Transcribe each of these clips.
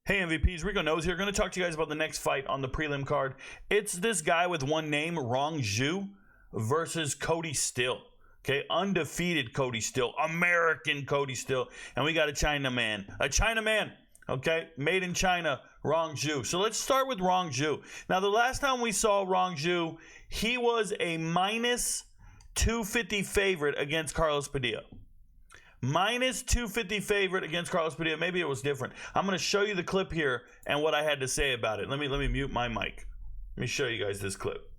Hey MVPs, Rico Knows here. Going to talk to you guys about the next fight on the prelim card. It's this guy with one name, Rongzhu, versus Kody Steele. Okay, undefeated Kody Steele, American Kody Steele, and we got a Chinaman, okay, made in China, Rongzhu. So let's start with Rongzhu. Now, the last time we saw Rongzhu, he was a minus 250 favorite against Carlos Padilla. Minus 250 favorite against Carlos Padilla. Maybe it was different. I'm going to show you the clip here and what I had to say about it. Let me mute my mic. Let me show you guys this clip.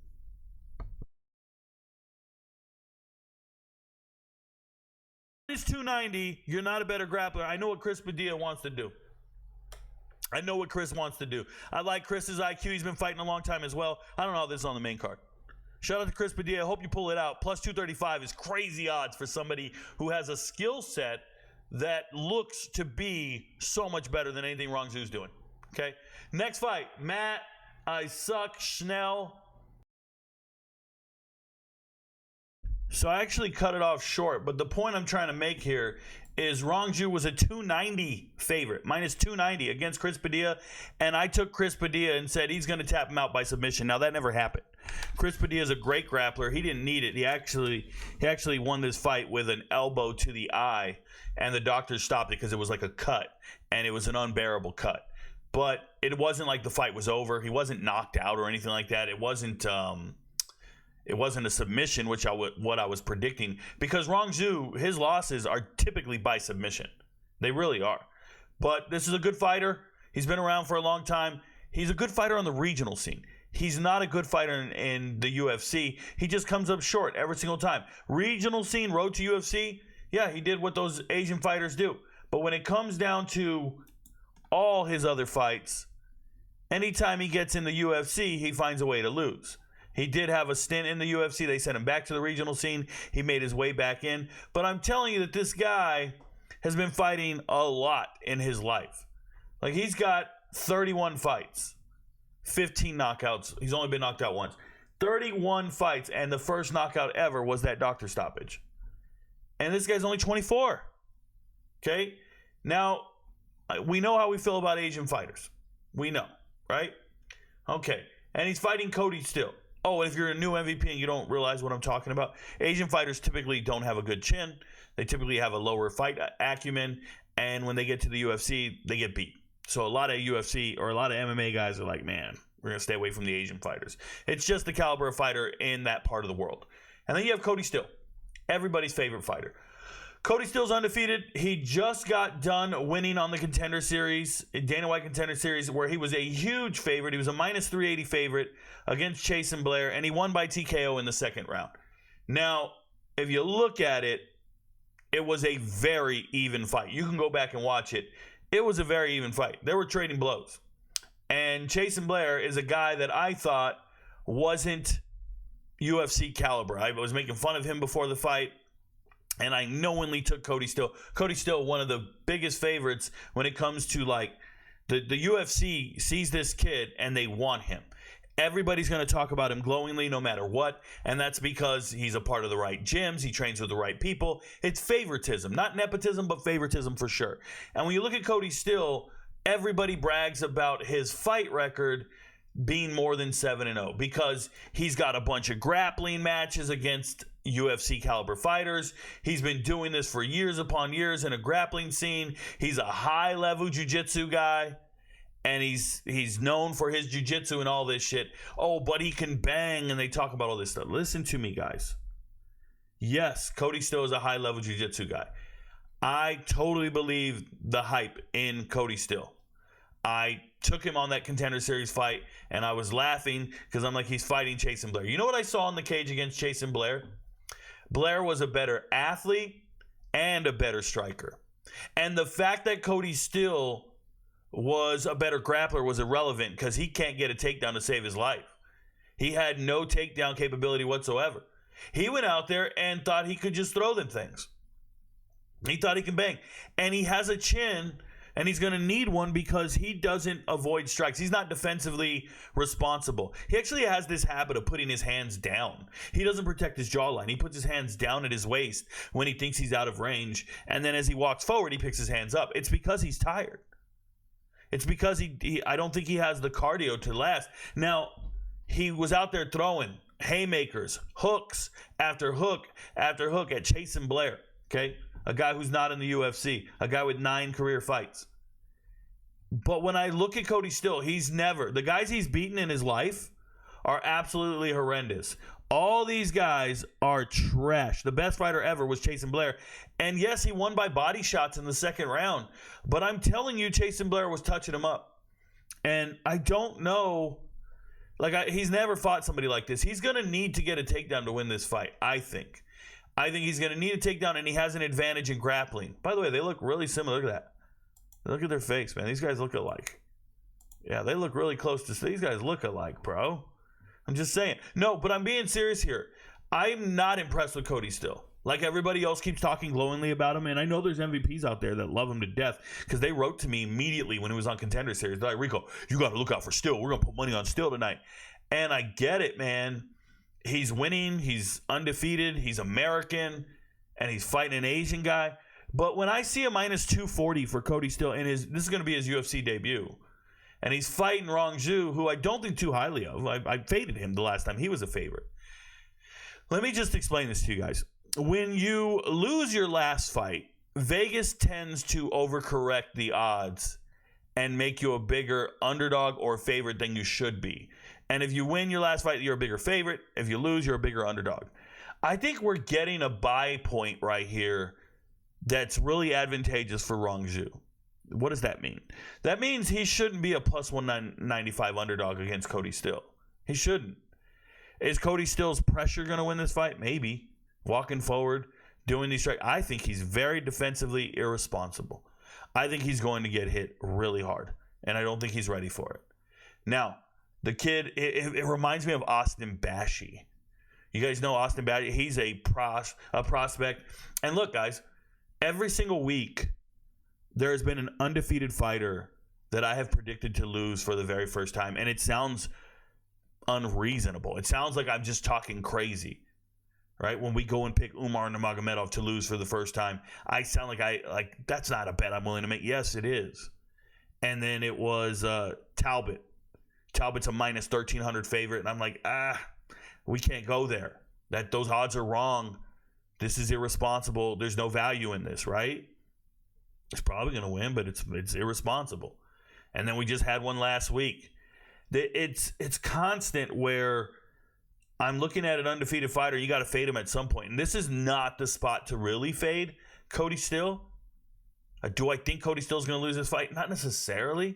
Minus 290. You're not a better grappler. I know what Chris Padilla wants to do. I know what Chris wants to do. I like Chris's IQ. He's been fighting a long time as well. I don't know how this is on the main card. Shout out to Chris Padilla. I hope you pull it out. Plus 235 is crazy odds for somebody who has a skill set that looks to be so much better than anything Rongzhu's doing. Okay? Next fight, Matt, I suck, Schnell. So I actually cut it off short, but the point I'm trying to make here is Rongzhu was a 290 favorite, minus 290 against Chris Padilla, and I took Chris Padilla and said he's going to tap him out by submission. Now, that never happened. Chris Padilla is a great grappler. He didn't need it. He actually won this fight with an elbow to the eye, and the doctors stopped it because it was like a cut, and it was an unbearable cut. But it wasn't like the fight was over. He wasn't knocked out or anything like that. It wasn't a submission, which what I was predicting, because Rongzhu, his losses are typically by submission. They really are. But this is a good fighter. He's been around for a long time. He's a good fighter on the regional scene. He's not a good fighter in the UFC. He just comes up short every single time. Regional scene, road to UFC, yeah, he did what those Asian fighters do. But when it comes down to all his other fights, anytime he gets in the UFC, he finds a way to lose. He did have a stint in the UFC. They sent him back to the regional scene. He made his way back in. But I'm telling you that this guy has been fighting a lot in his life. Like, he's got 31 fights, 15 knockouts. He's only been knocked out once. 31 fights, and the first knockout ever was that doctor stoppage. And this guy's only 24. Okay? Now, we know how we feel about Asian fighters. We know, right? Okay. And he's fighting Kody Steele. Oh, and if you're a new MVP and you don't realize what I'm talking about, Asian fighters typically don't have a good chin. They typically have a lower fight acumen, and when they get to the UFC, they get beat. So a lot of UFC or a lot of MMA guys are like, man, we're going to stay away from the Asian fighters. It's just the caliber of fighter in that part of the world. And then you have Kody Steele, everybody's favorite fighter. Kody Steele's undefeated. He just got done winning on the Contender Series, Dana White Contender Series, where he was a huge favorite. He was a minus 380 favorite against Chase and Blair, and he won by TKO in the second round. Now, if you look at it, it was a very even fight. You can go back and watch it. It was a very even fight. They were trading blows. And Chase and Blair is a guy that I thought wasn't UFC caliber. I was making fun of him before the fight, and I knowingly took Kody Steele. Kody Steele, one of the biggest favorites when it comes to, like, the UFC sees this kid and they want him. Everybody's going to talk about him glowingly no matter what, and that's because he's a part of the right gyms. He trains with the right people. It's favoritism, not nepotism, but favoritism for sure. And when you look at Kody Steele, everybody brags about his fight record being more than 7-0 because he's got a bunch of grappling matches against UFC caliber fighters. He's been doing this for years upon years in a grappling scene. He's a high level jiu-jitsu guy, and he's known for his jiu-jitsu and all this shit. Oh, but he can bang, and they talk about all this stuff. Listen to me, guys. Yes, Kody Steele is a high level jiu-jitsu guy. I totally believe the hype in Kody Steele. I took him on that Contender Series fight, and I was laughing because I'm like, he's fighting Chase and Blair. You know what I saw in the cage against Chase and Blair? Blair was a better athlete and a better striker. And the fact that Kody Steele was a better grappler was irrelevant because he can't get a takedown to save his life. He had no takedown capability whatsoever. He went out there and thought he could just throw them things. He thought he can bang. And he has a chin, and he's going to need one because he doesn't avoid strikes. He's not defensively responsible. He actually has this habit of putting his hands down. He doesn't protect his jawline. He puts his hands down at his waist when he thinks he's out of range. And then as he walks forward, he picks his hands up. It's because he's tired. It's because I don't think he has the cardio to last. Now, he was out there throwing haymakers, hooks after hook after hook at Chasen Blair, okay? A guy who's not in the UFC, a guy with 9 career fights. But when I look at Kody Steele, the guys he's beaten in his life are absolutely horrendous. All these guys are trash. The best fighter ever was Chasen Blair. And yes, he won by body shots in the second round. But I'm telling you, Chasen Blair was touching him up. And I don't know. He's never fought somebody like this. He's going to need to get a takedown to win this fight, I think. I think he's going to need a takedown, and he has an advantage in grappling. By the way, they look really similar. Look at that. Look at their face, man. These guys look alike. Yeah, they look really close to... These guys look alike, bro. I'm just saying. No, but I'm being serious here. I'm not impressed with Kody Steele. Like everybody else keeps talking glowingly about him, and I know there's MVPs out there that love him to death because they wrote to me immediately when he was on Contender Series. They're like, Rico, you got to look out for Steele. We're going to put money on Steele tonight. And I get it, man. He's winning. He's undefeated. He's American, and he's fighting an Asian guy. But when I see a minus 240 for Kody Steele, and this is going to be his UFC debut, and he's fighting Rongzhu, who I don't think too highly of. I faded him the last time he was a favorite. Let me just explain this to you guys. When you lose your last fight, Vegas tends to overcorrect the odds and make you a bigger underdog or favorite than you should be. And if you win your last fight, you're a bigger favorite. If you lose, you're a bigger underdog. I think we're getting a buy point right here that's really advantageous for Rongzhu. What does that mean? That means he shouldn't be a plus 195 underdog against Kody Steele. He shouldn't. Is Kody Steele's pressure going to win this fight? Maybe. Walking forward, doing these strikes. I think he's very defensively irresponsible. I think he's going to get hit really hard, and I don't think he's ready for it. Now, the kid, it reminds me of Austin Bashi. You guys know Austin Bashi. He's a prospect. And look, guys, every single week, there has been an undefeated fighter that I have predicted to lose for the very first time, and it sounds unreasonable. It sounds like I'm just talking crazy, right? When we go and pick Umar Nurmagomedov to lose for the first time, I sound like that's not a bet I'm willing to make. Yes, it is. And then it was Talbot. Talbot's a minus 1,300 favorite, and I'm like, we can't go there. Those odds are wrong. This is irresponsible. There's no value in this, right? It's probably going to win, but it's irresponsible. And then we just had one last week. It's constant where I'm looking at an undefeated fighter. You got to fade him at some point. And this is not the spot to really fade Kody Steele. Do I think Kody Steele's going to lose this fight? Not necessarily.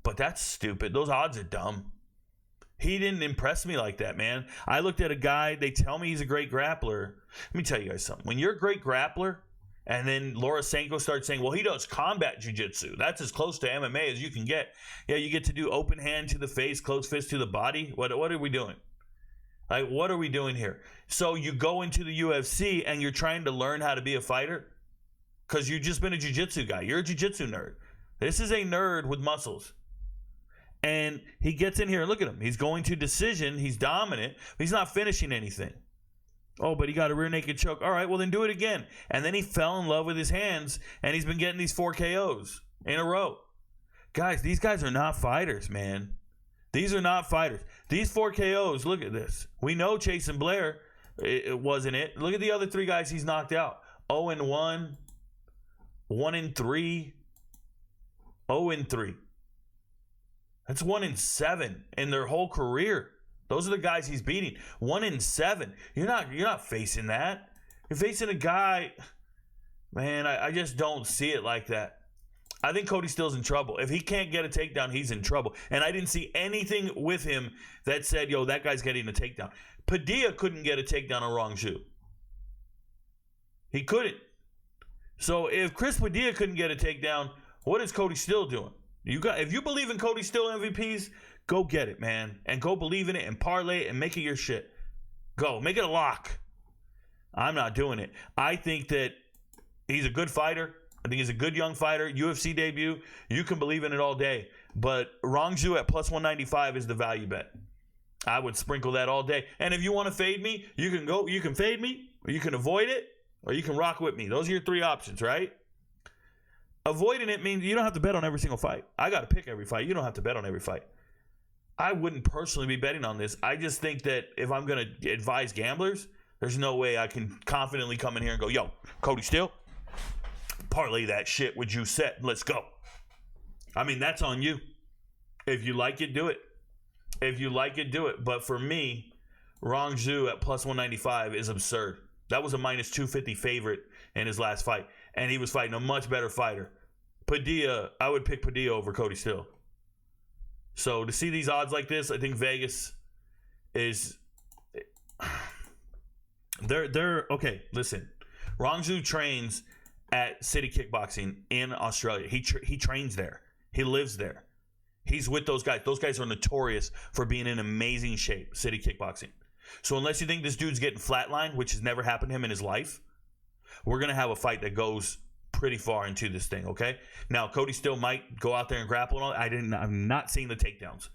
But that's stupid. Those odds are dumb. He didn't impress me like that, man. I looked at a guy. They tell me he's a great grappler. Let me tell you guys something. When you're a great grappler, and then Laura Sanko starts saying, well, he does combat jiu-jitsu. That's as close to MMA as you can get. Yeah, you get to do open hand to the face, closed fist to the body. What are we doing? Like, what are we doing here? So you go into the UFC and you're trying to learn how to be a fighter? Because you've just been a jiu-jitsu guy. You're a jiu-jitsu nerd. This is a nerd with muscles. And he gets in here and look at him. He's going to decision. He's dominant. But he's not finishing anything. Oh, but he got a rear naked choke. All right, well, then do it again. And then he fell in love with his hands, and he's been getting these 4 KOs in a row. Guys, these guys are not fighters, man. These are not fighters. These 4 KOs, look at this. We know Chasen Blair it wasn't it. Look at the other 3 guys he's knocked out. 0-1, 1-3, 0-3. That's 1-7 in their whole career. Those are the guys he's beating. 1-7. You're not facing that. You're facing a guy. Man, I just don't see it like that. I think Kody Steele's in trouble. If he can't get a takedown, he's in trouble. And I didn't see anything with him that said, yo, that guy's getting a takedown. Padilla couldn't get a takedown on Rongzhu. He couldn't. So if Chris Padilla couldn't get a takedown, what is Kody Steele doing? If you believe in Kody Steele MVPs, go get it, man. And go believe in it and parlay it and make it your shit. Go. Make it a lock. I'm not doing it. I think that he's a good fighter. I think he's a good young fighter. UFC debut. You can believe in it all day. But Rongzhu at plus 195 is the value bet. I would sprinkle that all day. And if you want to fade me, you can fade me, or you can avoid it, or you can rock with me. Those are your 3 options, right? Avoiding it means you don't have to bet on every single fight. I got to pick every fight. You don't have to bet on every fight. I wouldn't personally be betting on this. I just think that if I'm going to advise gamblers, there's no way I can confidently come in here and go, yo, Kody Steele, parlay that shit with you set. Let's go. I mean, that's on you. If you like it, do it. If you like it, do it. But for me, Rongzhu at plus 195 is absurd. That was a minus 250 favorite in his last fight. And he was fighting a much better fighter. Padilla, I would pick Padilla over Kody Steele. So to see these odds like this, I think Vegas is... They're okay, listen. Rongzhu trains at City Kickboxing in Australia. He trains there. He lives there. He's with those guys. Those guys are notorious for being in amazing shape, City Kickboxing. So unless you think this dude's getting flatlined, which has never happened to him in his life, we're going to have a fight that goes pretty far into this thing, okay? Now, Kody still might go out there and grapple and all. I'm not seeing the takedowns.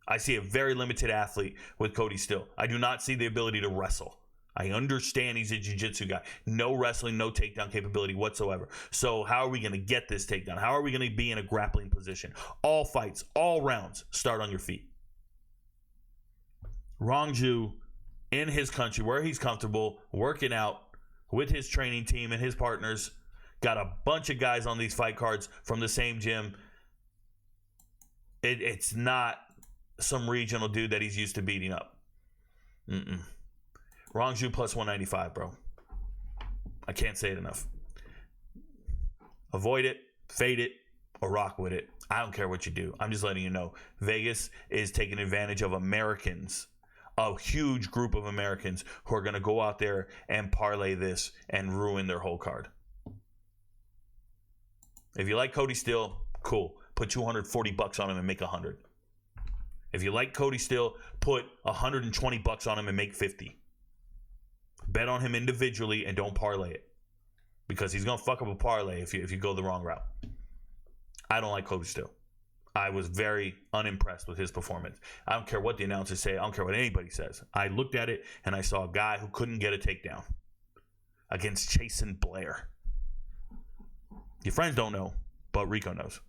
I see a very limited athlete with Kody Steele. I do not see the ability to wrestle. I understand he's a jiu-jitsu guy. No wrestling, no takedown capability whatsoever. So how are we going to get this takedown? How are we going to be in a grappling position? All fights, all rounds, start on your feet. Rongzhu, in his country, where he's comfortable, working out with his training team and his partners, got a bunch of guys on these fight cards from the same gym. It's not some regional dude that he's used to beating up. Rongzhu plus 195, bro. I can't say it enough. Avoid it, fade it, or rock with it. I don't care what you do. I'm just letting you know. Vegas is taking advantage of Americans, a huge group of Americans who are going to go out there and parlay this and ruin their whole card. If you like Kody Steele, cool. Put $240 on him and make 100. If you like Kody Steele, put $120 on him and make 50. Bet on him individually and don't parlay it, because he's gonna fuck up a parlay if you go the wrong route. I don't like Kody Steele. I was very unimpressed with his performance. I don't care what the announcers say. I don't care what anybody says. I looked at it and I saw a guy who couldn't get a takedown against Chasen Blair. Your friends don't know, but Rico knows.